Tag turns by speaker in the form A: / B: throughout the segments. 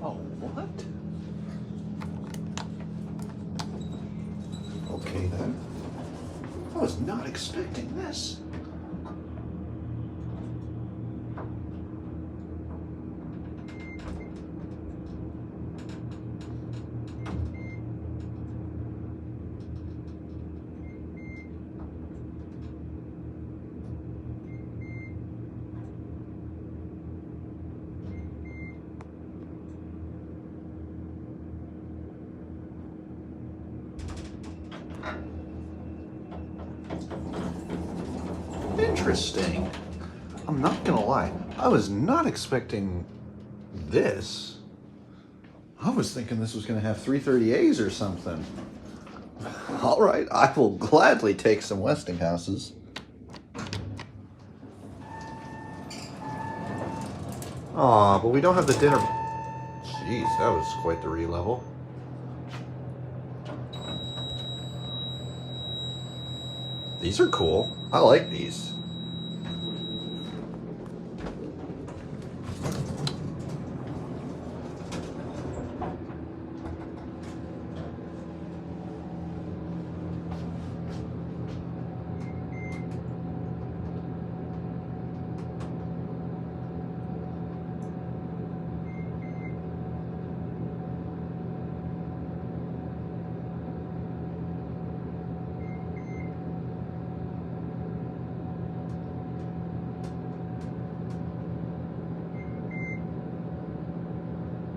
A: Oh, what? Okay then. I was not expecting this. Interesting. I'm not gonna lie, I was not expecting this. I was thinking this was gonna have 330As or something. All right, I will gladly take some Westinghouses. Aw, but we don't have the dinner. Jeez, that was quite the re-level. These are cool. I like these.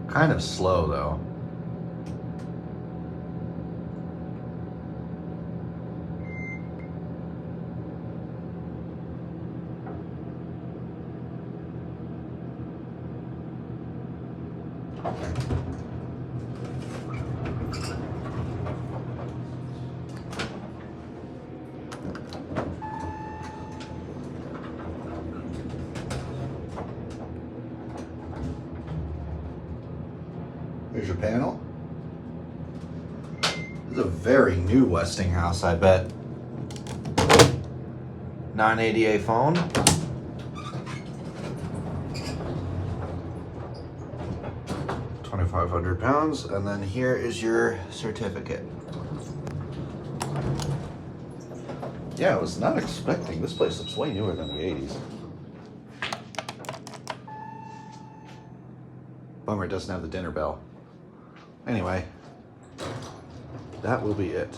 A: Kind of slow though. Here's your panel. This is a very new Westinghouse, I bet. 980A phone. £2,500, and then here is your certificate. Yeah, I was not expecting. This place looks way newer than the 80s. Bummer it doesn't have the dinner bell. Anyway, that will be it.